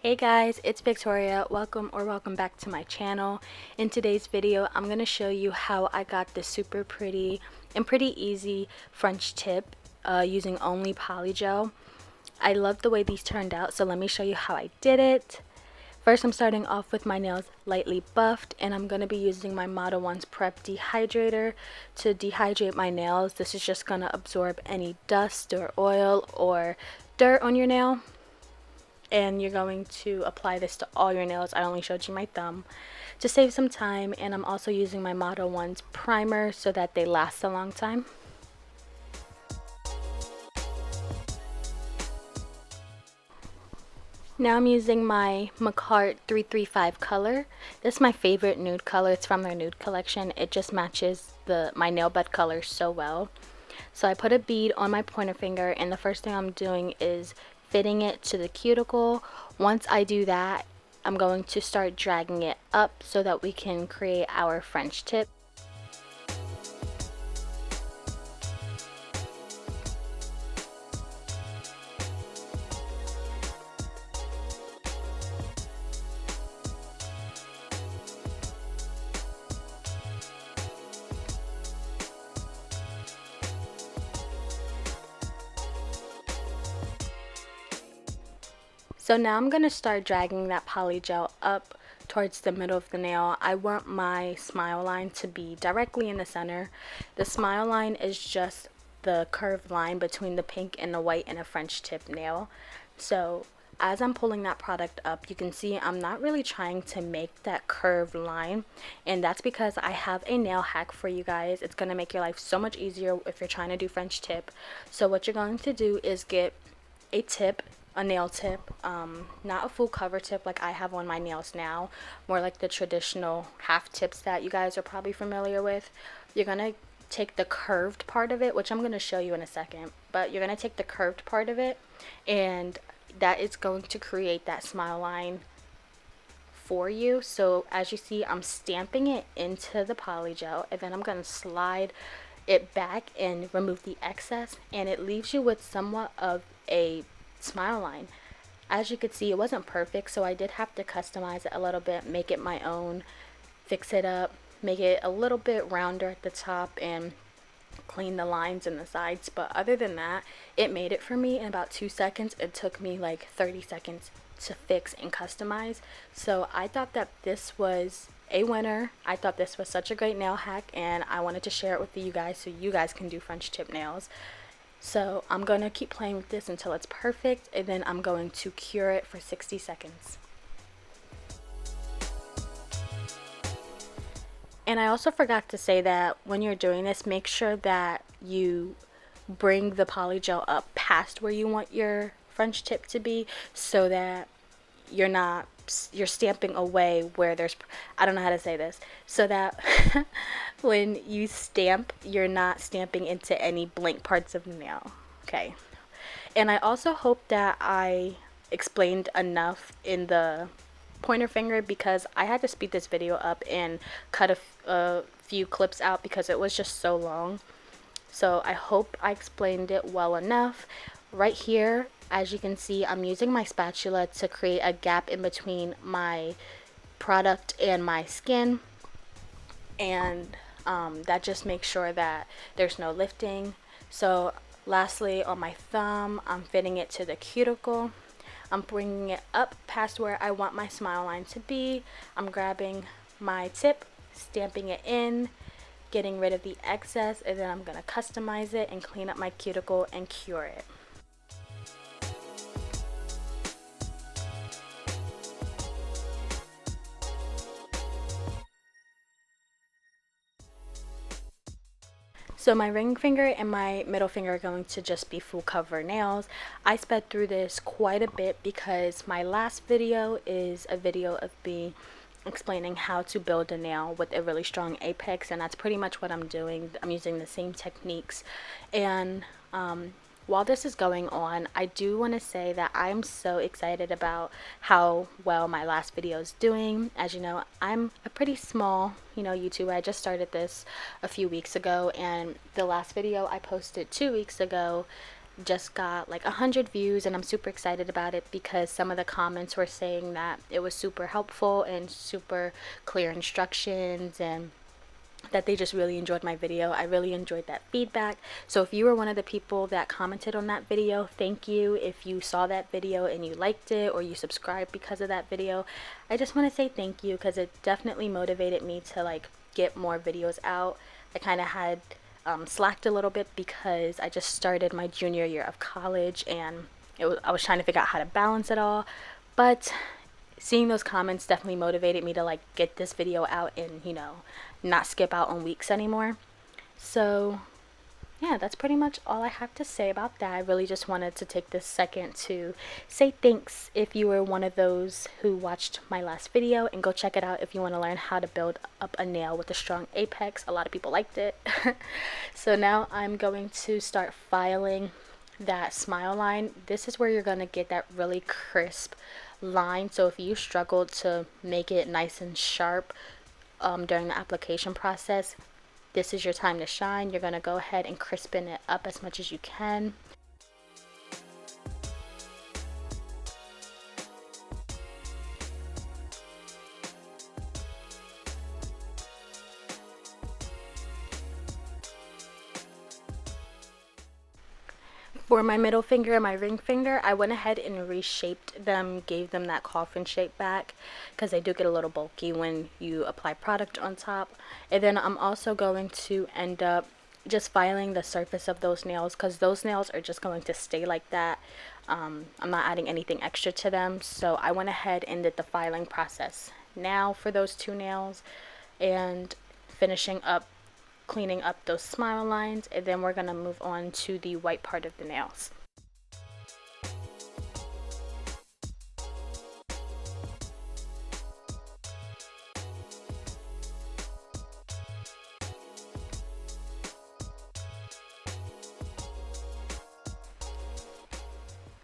Hey guys, it's Victoria. Welcome back to my channel. In today's video, I'm going to show you how I got this super pretty and pretty easy French tip using only Polygel. I love the way these turned out, so let me show you how I did it. First, I'm starting off with my nails lightly buffed, and I'm going to be using my Moda One's Prep Dehydrator to dehydrate my nails. This is just going to absorb any dust or oil or dirt on your nail. And you're going to apply this to all your nails. I only showed you my thumb to save some time, and I'm also using my Moda One's primer so that they last a long time. Now I'm using my McCart 335 color. This is my favorite nude color. It's from their nude collection. It just matches my nail bed color so well. So I put a bead on my pointer finger, and the first thing I'm doing is fitting it to the cuticle. Once I do that, I'm going to start dragging it up so that we can create our French tip. So now I'm going to start dragging that polygel up towards the middle of the nail. I want my smile line to be directly in the center. The smile line is just the curved line between the pink and the white in a French tip nail. So as I'm pulling that product up, you can see I'm not really trying to make that curved line, and that's because I have a nail hack for you guys. It's going to make your life so much easier if you're trying to do French tip. So what you're going to do is get a nail tip, not a full cover tip like I have on my nails now, more like the traditional half tips that you guys are probably familiar with. You're going to take the curved part of it, which I'm going to show you in a second, but you're going to take the curved part of it, and that is going to create that smile line for you. So as you see, I'm stamping it into the polygel, and then I'm going to slide it back and remove the excess, and it leaves you with somewhat of a smile line. As you could see, it wasn't perfect, so I did have to customize it a little bit, make it my own, fix it up, make it a little bit rounder at the top, and clean the lines in the sides. But other than that, it made it for me in about 2 seconds. It took me like 30 seconds to fix and customize. So I thought that this was a winner. I thought this was such a great nail hack, and I wanted to share it with you guys so you guys can do French tip nails. So I'm going to keep playing with this until it's perfect, and then I'm going to cure it for 60 seconds. And I also forgot to say that when you're doing this, make sure that you bring the polygel up past where you want your French tip to be, so that you're stamping away where there's, I don't know how to say this, so that when you stamp, you're not stamping into any blank parts of the nail. Okay. And I also hope that I explained enough in the pointer finger, because I had to speed this video up and cut a few clips out because it was just so long. So I hope I explained it well enough. Right here, as you can see, I'm using my spatula to create a gap in between my product and my skin, and that just makes sure that there's no lifting. So lastly, on my thumb, I'm fitting it to the cuticle. I'm bringing it up past where I want my smile line to be. I'm grabbing my tip, stamping it in, getting rid of the excess, and then I'm going to customize it and clean up my cuticle and cure it. So my ring finger and my middle finger are going to just be full cover nails. I sped through this quite a bit because my last video is a video of me explaining how to build a nail with a really strong apex, and that's pretty much what I'm doing. I'm using the same techniques, and while this is going on, I do want to say that I'm so excited about how well my last video is doing. As you know, I'm a pretty small, YouTuber. I just started this a few weeks ago, and the last video I posted 2 weeks ago just got like 100 views, and I'm super excited about it because some of the comments were saying that it was super helpful and super clear instructions, and that they just really enjoyed my video. I really enjoyed that feedback. So if you were one of the people that commented on that video, thank you. If you saw that video and you liked it, or you subscribed because of that video, I just want to say thank you, because it definitely motivated me to like get more videos out. I kind of had slacked a little bit because I just started my junior year of college, and I was trying to figure out how to balance it all. But seeing those comments definitely motivated me to like get this video out and, you know, not skip out on weeks anymore. So yeah, that's pretty much all I have to say about that. I really just wanted to take this second to say thanks if you were one of those who watched my last video, and go check it out if you want to learn how to build up a nail with a strong apex. A lot of people liked it. So now I'm going to start filing that smile line. This is where you're going to get that really crisp line. So if you struggled to make it nice and sharp during the application process, this is your time to shine. You're going to go ahead and crispen it up as much as you can. For my middle finger and my ring finger, I went ahead and reshaped them, gave them that coffin shape back, because they do get a little bulky when you apply product on top. And then I'm also going to end up just filing the surface of those nails, because those nails are just going to stay like that. I'm not adding anything extra to them, so I went ahead and did the filing process now for those two nails, and finishing up cleaning up those smile lines, and then we're going to move on to the white part of the nails.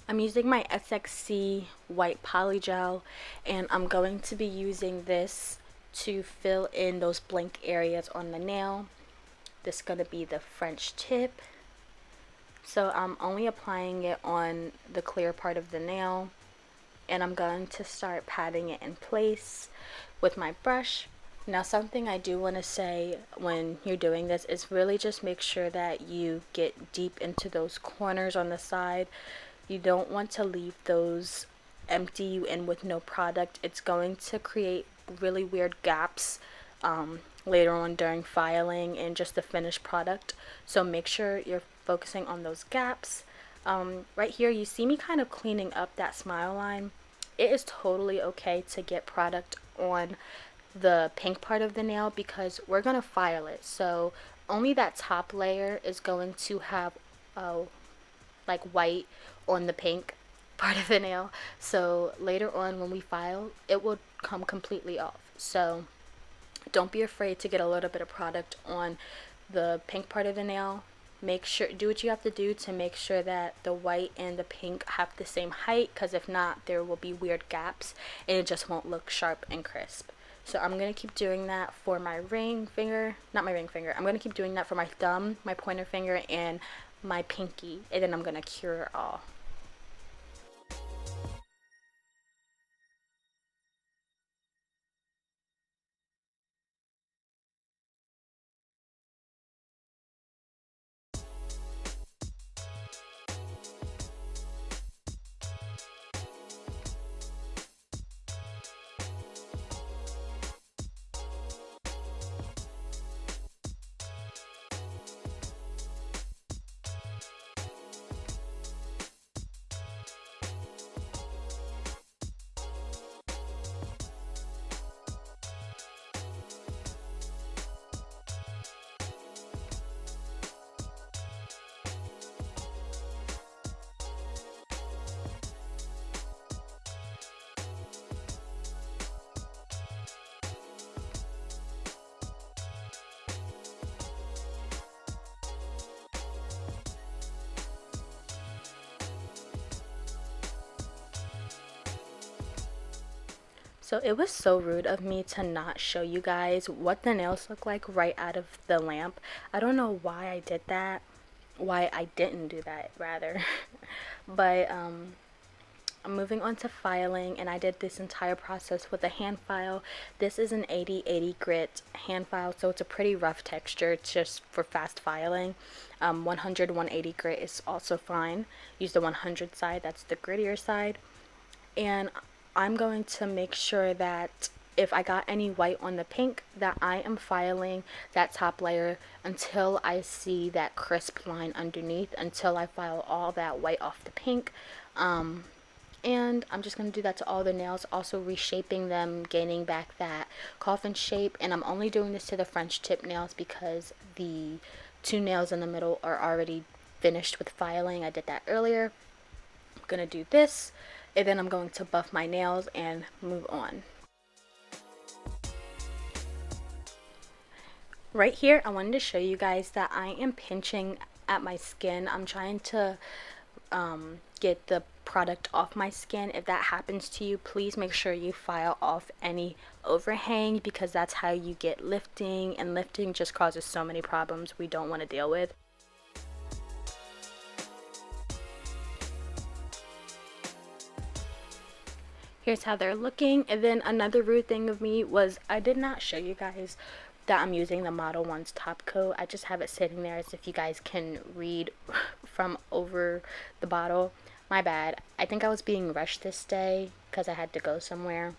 I'm using my SXC white polygel, and I'm going to be using this to fill in those blank areas on the nail. This is going to be the French tip. So I'm only applying it on the clear part of the nail, and I'm going to start patting it in place with my brush. Now, something I do want to say when you're doing this is really just make sure that you get deep into those corners on the side. You don't want to leave those empty and with no product. It's going to create really weird gaps later on during filing and just the finished product. So make sure you're focusing on those gaps. Right here, you see me kind of cleaning up that smile line. It is totally okay to get product on the pink part of the nail, because we're going to file it. So only that top layer is going to have like white on the pink part of the nail. So later on when we file, it will come completely off. So don't be afraid to get a little bit of product on the pink part of the nail. Make sure, do what you have to do to make sure that the white and the pink have the same height, because if not, there will be weird gaps and it just won't look sharp and crisp. So I'm going to keep doing that for my ring finger, not my ring finger, I'm going to keep doing that for my thumb, my pointer finger, and my pinky, and then I'm going to cure it all. So it was so rude of me to not show you guys what the nails look like right out of the lamp. I don't know why I did that. why I didn't do that rather. But I'm moving on to filing, and I did this entire process with a hand file. This is an 80/80 grit hand file, so it's a pretty rough texture. It's just for fast filing. 100/180 grit is also fine. Use the 100 side, that's the grittier side. And I'm going to make sure that if I got any white on the pink, that I am filing that top layer until I see that crisp line underneath, until I file all that white off the pink. And I'm just going to do that to all the nails, also reshaping them, gaining back that coffin shape. And I'm only doing this to the French tip nails because the two nails in the middle are already finished with filing. I did that earlier. I'm going to do this, and then I'm going to buff my nails and move on. Right here, I wanted to show you guys that I am pinching at my skin. I'm trying to get the product off my skin. If that happens to you, please make sure you file off any overhang, because that's how you get lifting, and lifting just causes so many problems we don't want to deal with. Here's how they're looking. And then another rude thing of me was I did not show you guys that I'm using the Model 1's top coat. I just have it sitting there as if you guys can read from over the bottle. My bad. I think I was being rushed this day because I had to go somewhere,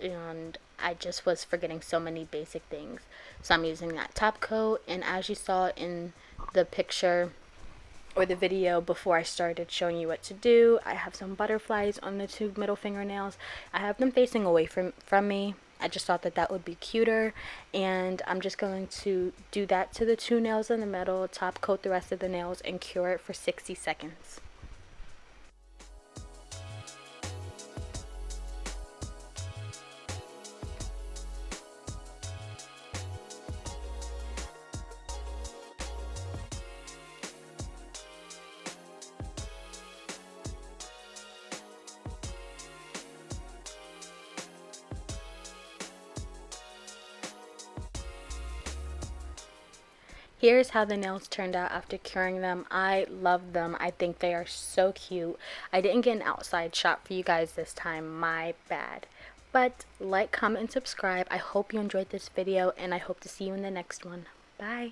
and I just was forgetting so many basic things. So I'm using that top coat, and as you saw in the picture or the video before I started showing you what to do, I have some butterflies on the two middle fingernails. I have them facing away from me. I just thought that that would be cuter, and I'm just going to do that to the two nails in the middle, top coat the rest of the nails, and cure it for 60 seconds. Here's how the nails turned out after curing them. I love them. I think they are so cute. I didn't get an outside shot for you guys this time. My bad. But like, comment, and subscribe. I hope you enjoyed this video, and I hope to see you in the next one. Bye.